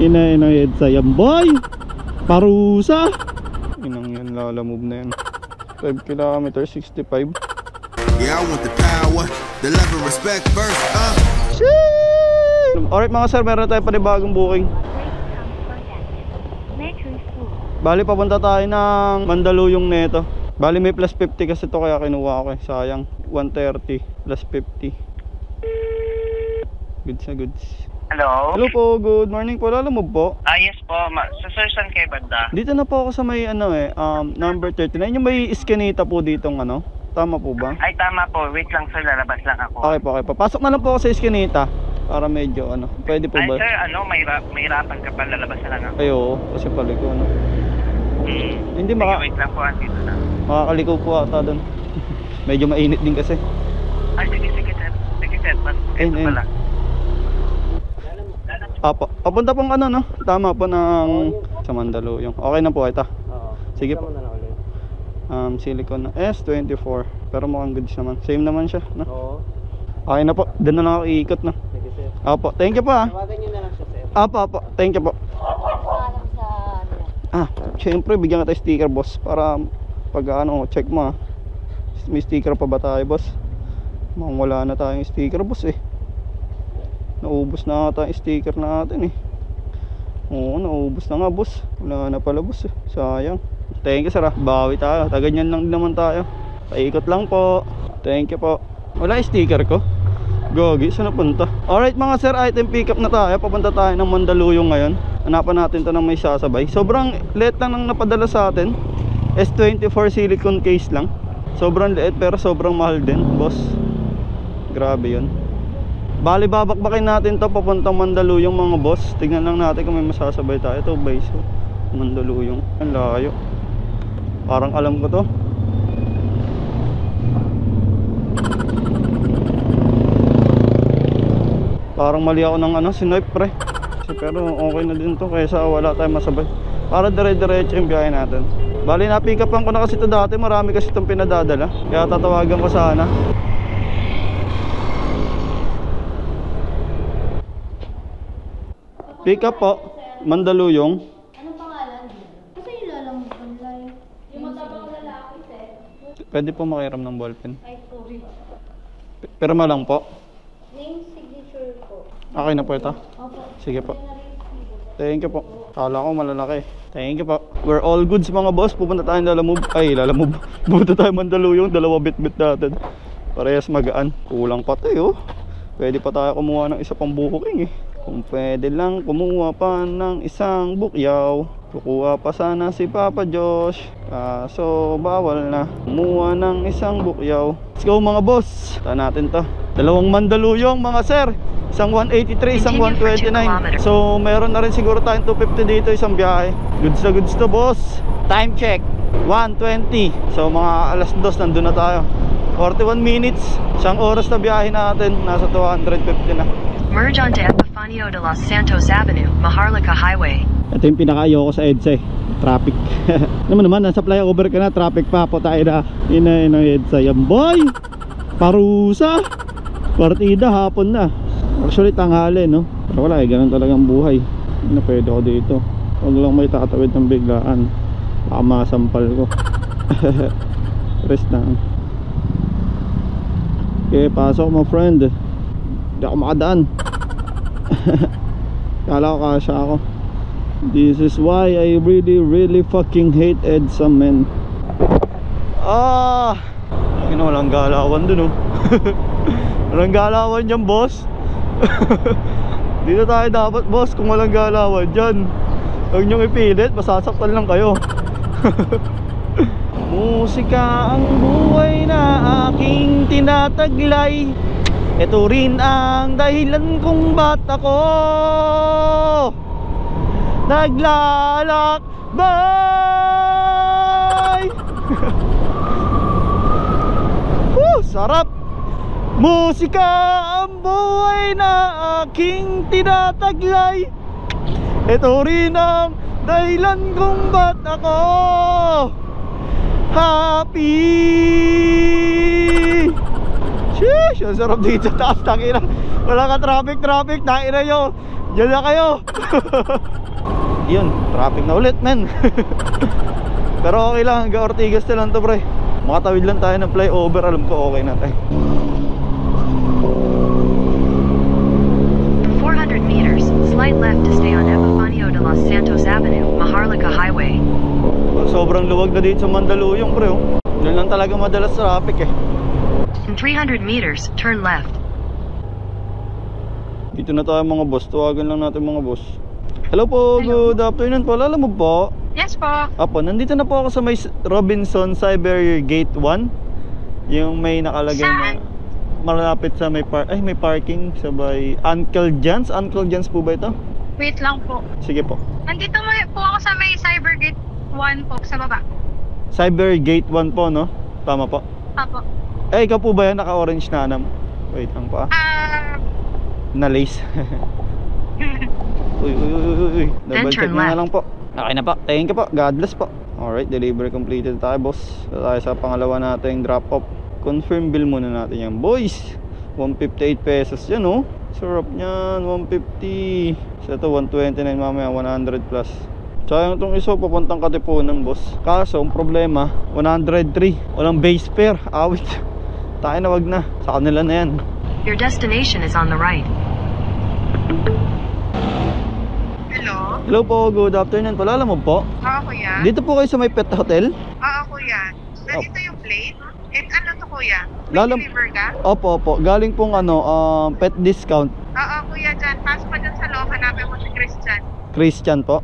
Ina EDSA yan boy. Parusa. Inang yan, lalamove na yan. 5 km 65. Yeah, I want the power, the love and respect first, Alright mga sir, meron tayo panibagong booking. Bali papunta tayo ng Mandaluyong neto. Bali may plus 50 kasi to kaya kinuha ko eh. Sayang, 130 plus 50. Goods na goods. Hello? Hello po, good morning po. Lalamove po? Yes po. Sa sir, saan kayo banda? Dito na po ako sa may number 39. Yung may iskanita po ditong ano. Tama po ba? Ay, tama po. Wait lang sir, lalabas lang ako. Okay po, okay po. Pasok na lang po ako sa iskanita. Para medyo ano, pwede po Ay ba? sir, may hirapan ka pa, lalabas na lang ako. Ay oo, kasi paliko ano. Hindi Sige, wait lang po, andito na. Makakaliko po ata doon. Medyo mainit din kasi. Ay, sige sir. Sige sir, ito pala. Apo, papunta pong ano no? Tama po ng sa Mandaluyong. Okay na po ito. Sige po. Silicone na S24. Pero mukhang goods naman. Same naman siya, no? Oo. Okay na po. Doon na lang ako iikot na. Sige sir. Apo, thank you po ah. Tawagan niyo na lang siya sir. Apo, thank you po. Syempre bigyan kita sticker boss para pag ano, check mo ah. May sticker pa ba tayo boss? Mukhang wala na tayong sticker boss eh. Naubos na ata yung sticker natin eh. Oo, naubos na nga boss. Wala na pala boss eh. Sayang. Thank you sir ah. Bawi tayo. Taganyan lang naman tayo. Paikot lang po. Thank you po. Wala yung sticker ko. Gogi, saan napunta? Alright mga sir, item pick up na tayo. Papunta tayo ng Mandaluyong ngayon. Hanapan natin to ng may sasabay. Sobrang liit lang nang napadala sa atin. S24 silicone case lang. Sobrang liit pero sobrang mahal din boss. Grabe yun. Bali babakbakin natin to papuntang Mandaluyong mga boss. Tignan lang natin kung may masasabay tayo. Ito ba iso? Mandaluyong. Ang layo. Parang alam ko to. Parang mali ako ng ano, sinipe pre. Pero okay na din to kaysa wala tayong masabay. Para dire-diretso yung biyahe natin. Bali na-pick upan ko na kasi to dati. Marami kasi itong pinadadala. Kaya tatawagan ko sana. Pick up po, Mandaluyong. Anong pangalan? Kasi yung lalamove online. Yung matabang lalaki, sir. Pwede po makiram ng ballpen. Ay, sorry. Pirma lang po. Name signature po. Okay na po ito. Opo. Sige po. Thank you po. Kala ko malalaki. Thank you po. We're all goods mga boss. Pupunta tayong lalamove. Ay, lalamove. Pupunta tayong Mandaluyong. 2 bit-bit natin. Parehas magaan. Kulang pa tayo. Pwede pa tayo kumuha ng isa pang booking eh. Kung pwede lang kumuha pa ng isang bukyaw. Kukuha pa sana si Papa Josh. Kaso bawal na kumuha ng isang bukyaw. Let's go mga boss. Ito natin to. 2 Mandaluyong mga sir. Isang 183, isang 129. So meron na rin siguro tayong 250 dito isang biyahe. Goods na goods to boss. Time check 1:20. So mga alas 2 nandun na tayo. 41 minutes. Isang oras na biyahe natin. Nasa 250 na. Merge onto Epifanio de los Santos Avenue, Maharlika Highway. Ito yung pinaka-ayoko sa EDSA eh. Traffic. Naman, nasa flyover ka na. Traffic pa po tayo na. Ina ng EDSA yan boy. Parusa. Partida hapon na. Actually tanghali no. Pero wala eh, ganun talagang buhay. Ano pwede ako dito. Huwag lang may tatawid ng biglaan. Baka masampal ko. Rest na. Okay, pasok my friend. Hindi ako makadaan. Kala ko kasya ako. This is why I really fucking hate EDSA men. Walang galawan dun oh. Walang galawan dyan boss. Dito tayo dapat boss kung walang galawan dyan. Huwag nyong ipilit, masasaktan lang kayo. Musika ang buhay na aking tinataglay. Ito rin ang dahilan kung ba't ako naglalakbay. Sarap. Musika ang buhay na aking tinataglay. Ito rin ang dahilan kung ba't ako happy. Sheesh, ang sarap dito taas, takina. Wala ka traffic, takina nyo. Diyan na kayo. Yun, traffic na ulit, men. Pero okay lang, hanggang Ortigas na lang to, pre. Makatawid lang tayo ng flyover, alam ko okay na tayo. 400 meters, slide left to stay on Epifanio de los Santos Avenue, Maharlika Highway. Sobrang luwag na dito sa Mandaluyong, pre. Doon lang talaga madalas traffic eh. In 300 meters, turn left. Dito na tayo mga boss, tawagan lang natin mga boss. Hello po, good afternoon po. Lala mo po? Yes po. Apo, nandito na po ako sa may Robinson Cyber Gate 1. Yung may nakalagay na malapit sa may may parking sa by Uncle John's. Uncle John's po ba ito? Wait lang po. Sige po. Nandito po ako sa may Cybergate 1 po, sa baba. Cyber Gate 1 po, no? Tama po. Apo. Eh, ikaw po ba yan? Naka-orange na anam. Wait lang po na lace. Uy. Double check na lang po. Okay na po. Thank you po. God bless po. Alright, delivery completed tayo, boss. So, tayo sa pangalawa nating drop off. Confirm bill muna natin yan, boys. 158 pesos yan, oh. Sarap niyan, 150. So ito 129, mamaya 100 plus. Sayang itong iso, papuntang Katipunan, boss. Kaso, ang problema 103. Walang base fare. Awit. Tayo na, wag na. Sa kanila na yan. Your destination is on the right. Hello? Hello po, good afternoon. Palala mo po. Kuya. Dito po kayo sa may pet hotel? Kuya. Nandito yung plate? And ano to, kuya? Lalam- Deliver ka? Opo. Galing pong pet discount. Kuya, dyan. Pasok pa dyan sa loob. Hanapin mo si Christian. Christian po.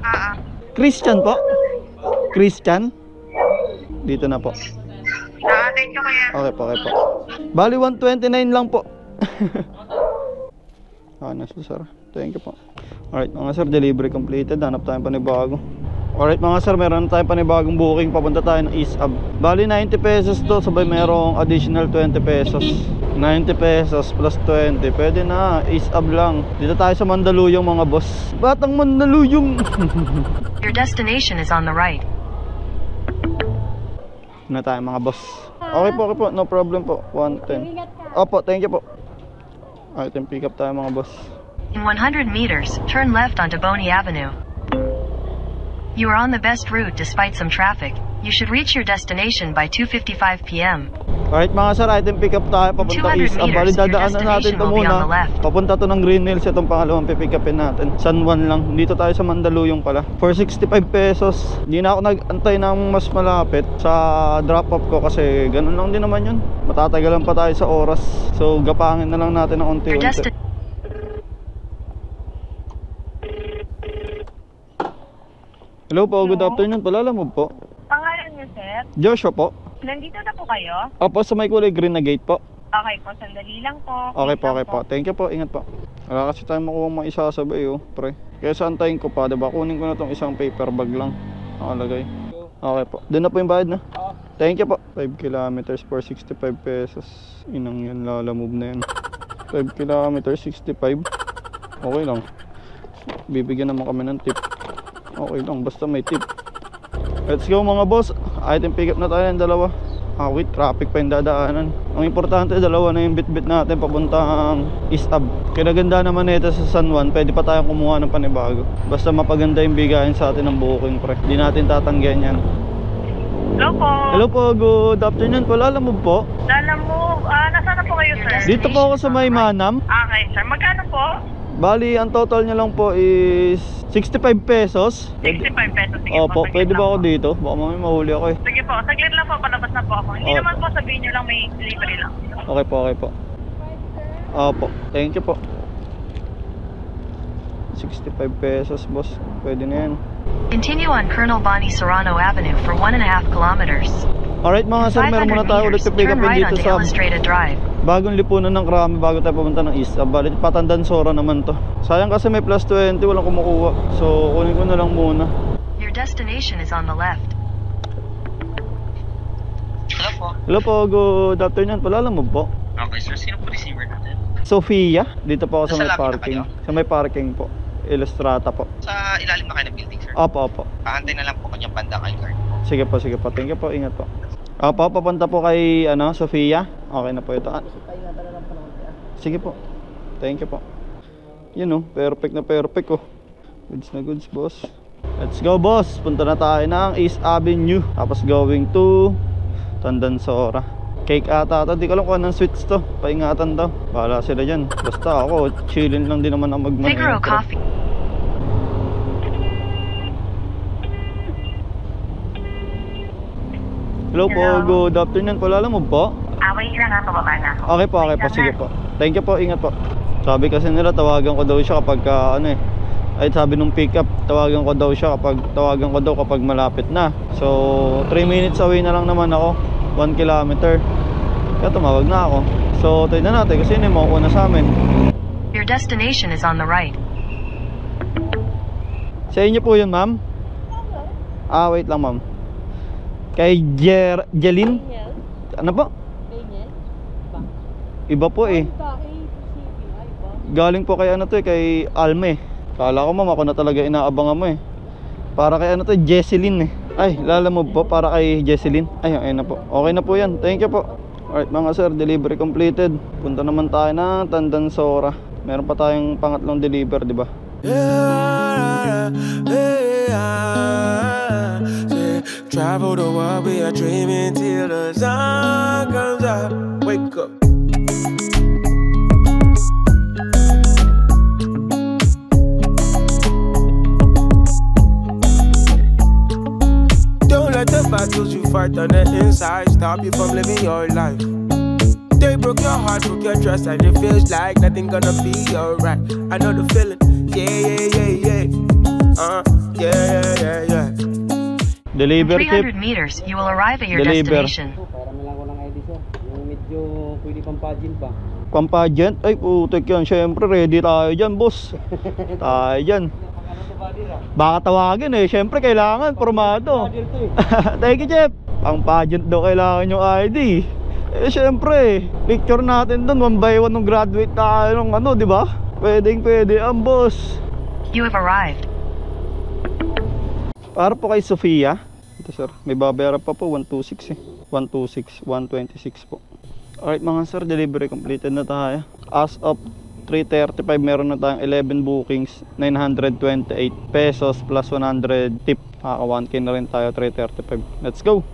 Oo. Christian po? Christian? Dito na po. Thank you, kuya. Okay po. Bali 129 lang po. Nasa sir. Thank you po. Alright mga sir, delivery completed. Hanap tayong panibago. Alright mga sir, meron tayong panibagong booking. Papunta tayo ng East Ab. Bali 90 pesos to. Sabay merong additional 20 pesos. 90 pesos plus 20. Pwede na, East Ab lang. Dito tayo sa Mandaluyong mga boss. Batang Mandaluyong. Your destination is on the right. Na tayo mga boss. Okay po. No problem po. 110. Opo, thank you po. Alright, pick up tayo mga boss. In 100 meters, turn left onto Boney Avenue. You are on the best route despite some traffic. You should reach your destination by 2:55 p.m. Alright mga sir, item pick up tayo. Papunta 200 East Ab. Bali meters, your dadaanan natin destination ito will be on muna. the left. Papunta to ng Green Hills. Itong pangalawang pipick upin natin. San Juan lang. Dito tayo sa Mandaluyong pala. For 65 pesos. Hindi na ako nag-antay ng mas malapit sa drop off ko kasi ganun lang din naman yun. Matatagalan pa tayo sa oras. So gapangin na lang natin ng Your unti-unti. destination. Hello po, good afternoon. Palala mo po. Pangalan niyo, sir? Joshua po. Nandito na po kayo? Opo, sa may kulay green na gate po. Okay po, sandali lang po. Okay po. Thank you po, ingat po. Wala kasi tayo makuha mga isasabay pre. Kaya sa antayin ko pa, diba? Kunin ko na tong isang paper bag lang. Nakalagay. Okay po. Doon na po yung bayad na. Thank you po. 5 kilometers for 65 pesos. Inang yan, lalamove na yan. 5 kilometers, 65. Okay lang. Bibigyan naman kami ng tip. Okay lang, basta may tip. Let's go mga boss. Item pick up na tayo ng dalawa. Wait, traffic pa yung dadaanan. Ang importante, dalawa na yung bit-bit natin papuntang East Ab. Kinaganda naman nito sa San Juan, pwede pa tayong kumuha ng panibago. Basta mapaganda yung bigayan sa atin ng booking, pre. Hindi natin tatanggihan yan. Hello po. Hello po, good afternoon po. Lala mo po? Lala mo, nasaan na po kayo, sir? Dito po ako sa may Manam. Okay, sir. Magkano po? Bali, ang total niya lang po is 65 pesos. 65 pesos. Sige Opo, po, saglit pwede ba lang ako po. dito? Baka mamaya mahuli ako eh. Sige po, saglit lang po, palabas na po ako. Hindi Oh. naman po sabihin nyo lang may delivery lang. Okay po. Opo, thank you po. 65 pesos, boss. Pwede na yan. Continue on Colonel Bonnie Serrano Avenue for 1.5 kilometers. Alright mga sir, meron 500 muna tayo ulit meters, pick turn upin right dito onto sa Illustrated Drive. bagong lipunan ng Krami bago tayo pumunta ng East Ab. Bali, Patandansora naman to. Sayang kasi may plus 20, walang kumukuha. So, kunin ko na lang muna. Your destination is on the left. Hello po. Hello po, good afternoon. Palala mo po? Okay sir, sino po receiver natin? Sofia, dito po ako sa Nasa may lobby na parking. kayo? Sa may parking po. Illustrata po. Sa ilalim na kayo ng building sir. Opo. Paantay na lang po kanyang banda kay guard. Sige po. Thank you po, ingat po. Opo, papunta po kay Sofia. Okay na po ito. Sige po. Thank you po. Yun oh, perfect na perfect oh. Goods na goods boss. Let's go boss. Punta na tayo ng East Avenue. Tapos going to Tandansora. Cake ata ito. Di ko alam kung anong sweets to. Paingatan daw. Bahala sila dyan. Basta ako, chillin lang din naman ang Figaro magmano. Coffee. Hello po, good afternoon. Palala mo po? Wait lang ha, pababa na ako. Okay po, okay po. Sige po. Thank you po, ingat po. Sabi kasi nila, tawagan ko daw siya kapag ay sabi nung pick up, tawagan ko daw kapag malapit na. So 3 minutes away na lang naman ako, 1 kilometer. Kaya tumawag na ako. So tayo na natin kasi yun yung mauuna sa amin. Your destination is on the right. Sa inyo po yun ma'am? Wait lang ma'am. Kay Jelin? Ano po? Iba po eh. Galing po kay kay Alme. Kala ko ma'am, ako na talaga inaabangan mo eh. Para kay Jesselyn eh. Ay, lala mo po, para kay Jesselyn. Ay, ayun na po. Okay na po yan, thank you po. Alright mga sir, delivery completed. Punta naman tayo ng Tandansora. Meron pa tayong pangatlong deliver, di ba? Travel the world, we are dreaming till the sun comes up. Wake up. Don't let the battles you fight on the inside stop you from living your life. They broke your heart, broke your trust, and it feels like nothing gonna be alright. I know the feeling, yeah. Yeah. In Deliver 300 tip. meters, you will arrive at your Deliver. destination. Para lang ko ng ID sir. Yung medyo pwede pang pageant pa. Pampagent? Ay putik yan. Syempre ready tayo dyan boss. Tayo dyan. Baka tawagin eh. Syempre kailangan formado. Thank you Jeff. Pampagent daw kailangan yung ID. Eh syempre picture natin dun 1 by 1 nung graduate tayo ng di ba? Pwede ang boss. You have arrived. Para po kay Sofia. Ito sir, may babayaran pa po 126 eh. 126 po. Alright mga sir, delivery completed na tayo. As of 3:35 meron na tayong 11 bookings, 928 pesos plus 100 tip. Nakaka 1K na rin tayo 3:35. Let's go.